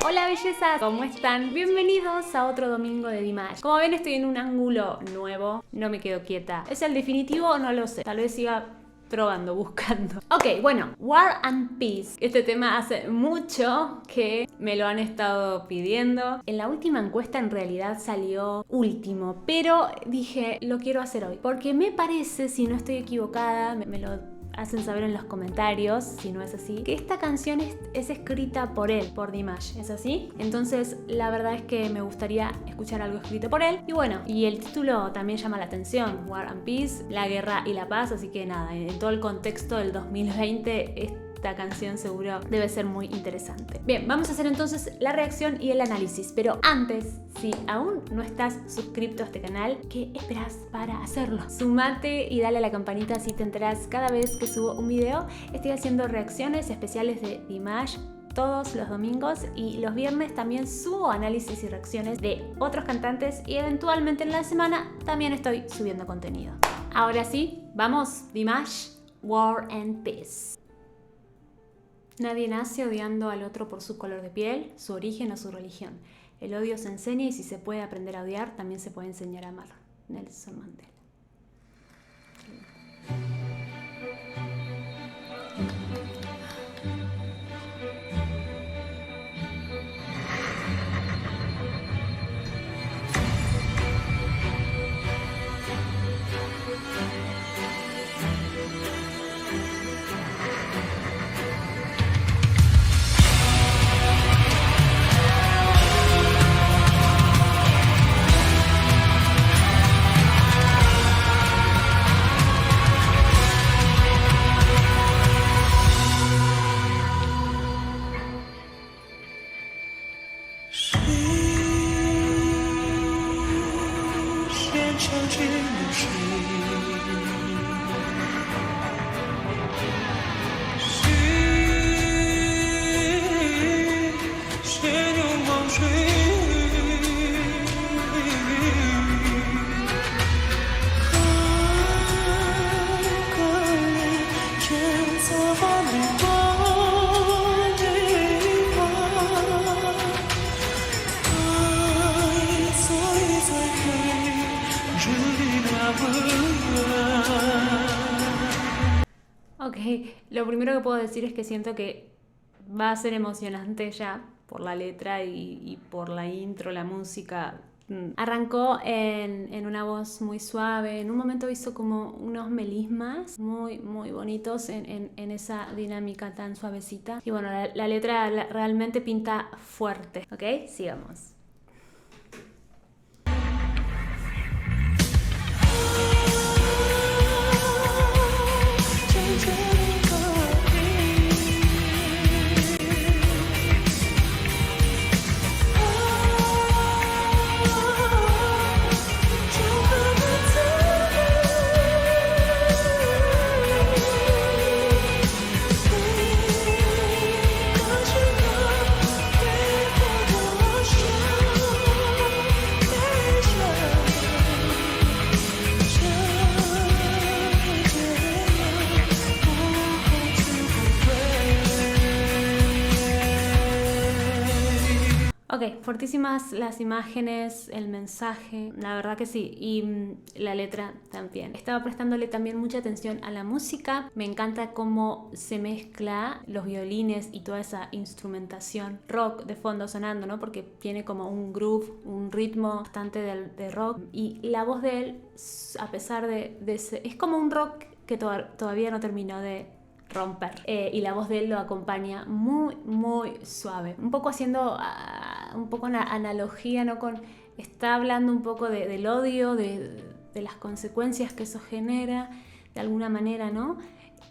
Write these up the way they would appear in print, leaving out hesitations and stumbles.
Hola bellezas, ¿cómo están? Bienvenidos a otro domingo de Dimash. Como ven, estoy en un ángulo nuevo, no me quedo quieta. ¿Es el definitivo? No lo sé, tal vez siga probando, buscando. Ok, bueno, War and Peace. Este tema hace mucho que me lo han estado pidiendo. En la última encuesta en realidad salió último, pero dije, lo quiero hacer hoy. Porque me parece, si no estoy equivocada, me lo hacen saber en los comentarios, si no es así, que esta canción es escrita por él, por Dimash, ¿es así? Entonces la verdad es que me gustaría escuchar algo escrito por él. Y bueno, y el título también llama la atención, War and Peace, la guerra y la paz, así que nada, en todo el contexto del 2020 esta canción seguro debe ser muy interesante. Bien, vamos a hacer entonces la reacción y el análisis, pero antes, si aún no estás suscrito a este canal, ¿qué esperas para hacerlo? Sumate y dale a la campanita así te enterás cada vez que subo un video. Estoy haciendo reacciones especiales de Dimash todos los domingos y los viernes también subo análisis y reacciones de otros cantantes y eventualmente en la semana también estoy subiendo contenido. Ahora sí, vamos, Dimash, War and Peace. Nadie nace odiando al otro por su color de piel, su origen o su religión. El odio se enseña y si se puede aprender a odiar, también se puede enseñar a amar. Nelson Mandela. Ok, lo primero que puedo decir es que siento que va a ser emocionante ya por la letra y por la intro, la música. Arrancó en una voz muy suave, en un momento hizo como unos melismas muy bonitos en esa dinámica tan suavecita. Y bueno, la letra realmente pinta fuerte. Ok, sigamos. Ok, fuertísimas las imágenes, el mensaje, la verdad que sí, y la letra también. Estaba prestándole también mucha atención a la música, me encanta cómo se mezcla los violines y toda esa instrumentación rock de fondo sonando, ¿no? Porque tiene como un groove, un ritmo bastante de rock, y la voz de él, a pesar de es como un rock que todavía no terminó de romper, y la voz de él lo acompaña muy suave, un poco haciendo un poco una analogía, ¿no? Está hablando un poco del odio, de las consecuencias que eso genera de alguna manera, ¿no?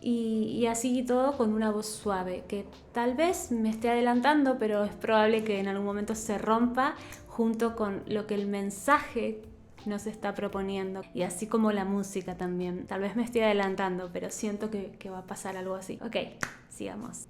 Y así todo con una voz suave, que tal vez me esté adelantando, pero es probable que en algún momento se rompa junto con lo que el mensaje nos está proponiendo, y así como la música también. Tal vez me estoy adelantando, pero siento que va a pasar algo así. Ok, sigamos.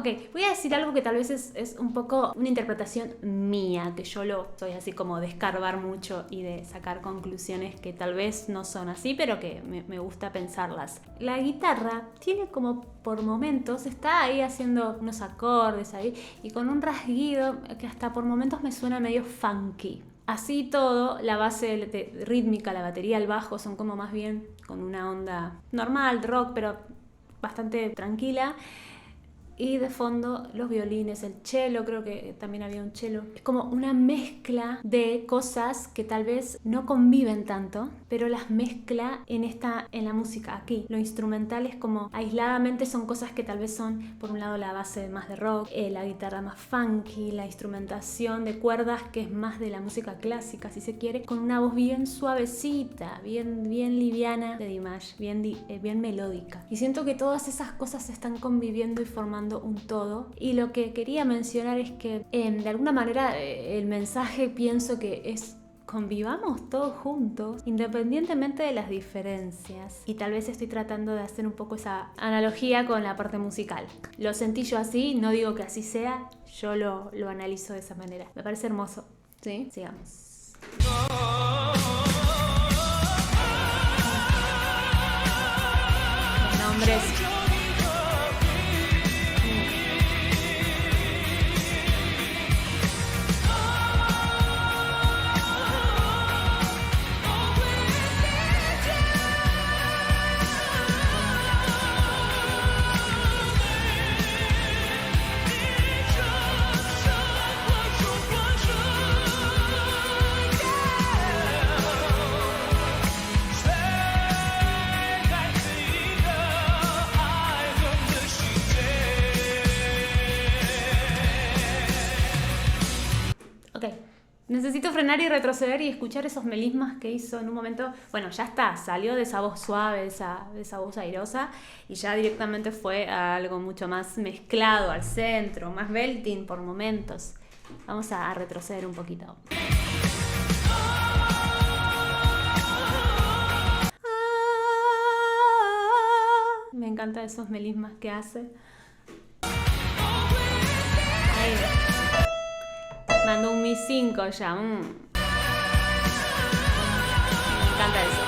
Ok, voy a decir algo que tal vez es un poco una interpretación mía, que yo lo soy así como de escarbar mucho y de sacar conclusiones que tal vez no son así, pero que me gusta pensarlas. La guitarra tiene como por momentos, está ahí haciendo unos acordes ahí y con un rasguido que hasta por momentos me suena medio funky. Así todo, la base rítmica, la batería, el bajo son como más bien con una onda normal, rock, pero bastante tranquila. Y de fondo los violines, el cello, creo que también había un cello. Es como una mezcla de cosas que tal vez no conviven tanto, pero las mezcla en la música aquí. Lo instrumental es como aisladamente son cosas que tal vez son, por un lado, la base más de rock, la guitarra más funky, la instrumentación de cuerdas que es más de la música clásica, si se quiere, con una voz bien suavecita, bien liviana de Dimash, bien melódica. Y siento que todas esas cosas están conviviendo y formando un todo. Y lo que quería mencionar es que de alguna manera el mensaje pienso que es: convivamos todos juntos independientemente de las diferencias. Y tal vez estoy tratando de hacer un poco esa analogía con la parte musical. Lo sentí yo así, no digo que así sea, yo lo analizo de esa manera. Me parece hermoso. ¿Sí? Sigamos. Los nombres. Necesito frenar y retroceder y escuchar esos melismas que hizo en un momento. Bueno, ya está, salió de esa voz suave, de esa voz airosa, y ya directamente fue a algo mucho más mezclado, al centro, más belting por momentos. Vamos a retroceder un poquito. Me encantan esos melismas que hace. Ahí. Mandó un Mi 5 ya. Me encanta eso.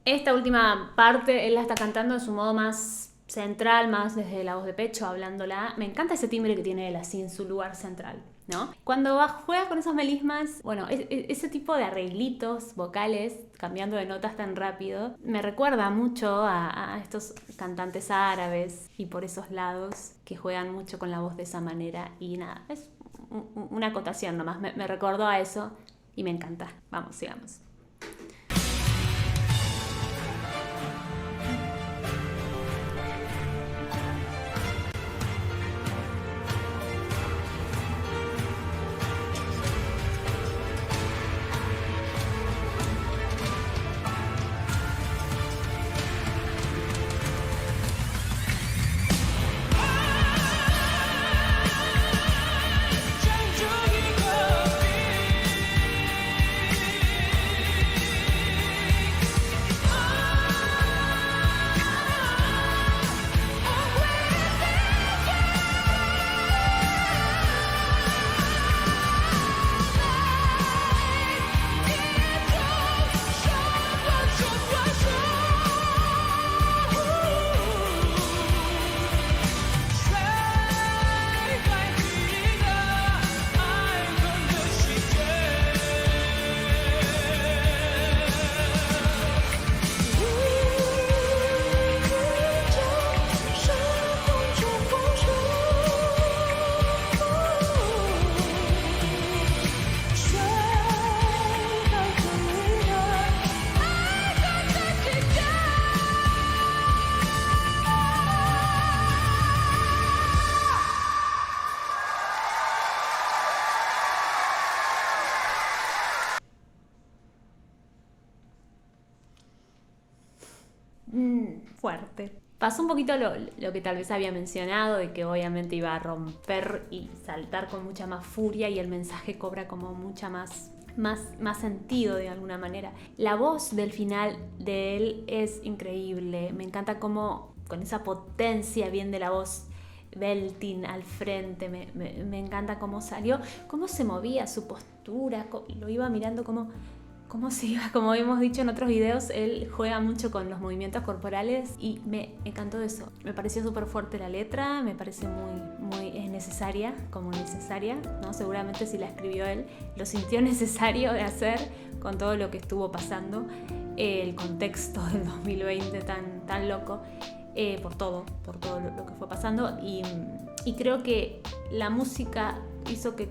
Esta última parte él la está cantando en su modo más central, más desde la voz de pecho, hablándola. Me encanta ese timbre que tiene él así en su lugar central, ¿no? Cuando juega con esos melismas, bueno, ese tipo de arreglitos vocales, cambiando de notas tan rápido, me recuerda mucho a estos cantantes árabes y por esos lados que juegan mucho con la voz de esa manera. Y nada, es una acotación nomás, me recordó a eso y me encanta. Vamos, sigamos. fuerte. Pasó un poquito lo que tal vez había mencionado, de que obviamente iba a romper y saltar con mucha más furia y el mensaje cobra como mucha más sentido de alguna manera. La voz del final de él es increíble. Me encanta cómo con esa potencia bien de la voz belting al frente, me encanta cómo salió, cómo se movía, su postura, lo iba mirando cómo se iba, como hemos dicho en otros videos, él juega mucho con los movimientos corporales y me encantó eso. Me pareció súper fuerte la letra, me parece muy necesaria, como necesaria, ¿no? Seguramente si la escribió él, lo sintió necesario de hacer con todo lo que estuvo pasando, el contexto del 2020 tan loco. Por todo lo que fue pasando y creo que la música hizo que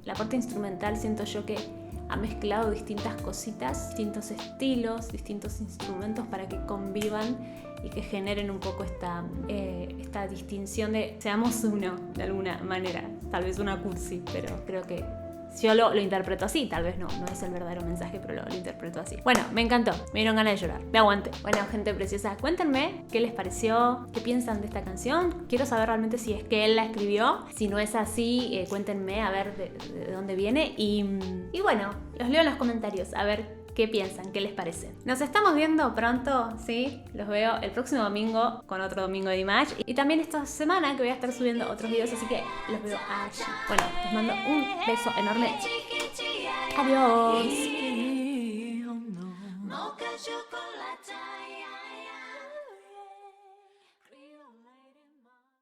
la parte instrumental, siento yo que ha mezclado distintas cositas, distintos estilos, distintos instrumentos para que convivan y que generen un poco esta distinción de seamos uno de alguna manera, tal vez una cursi, pero creo que yo lo interpreto así, tal vez no es el verdadero mensaje, pero lo interpreto así. Bueno, me encantó, me dieron ganas de llorar, me aguanté. Bueno, gente preciosa, cuéntenme qué les pareció, qué piensan de esta canción. Quiero saber realmente si es que él la escribió. Si no es así, cuéntenme a ver de dónde viene. Y bueno, los leo en los comentarios, a ver qué piensan, qué les parece. Nos estamos viendo pronto, ¿sí? Los veo el próximo domingo con otro domingo de Image. Y también esta semana que voy a estar subiendo otros videos, así que los veo allí. Bueno, les mando un beso enorme. Adiós.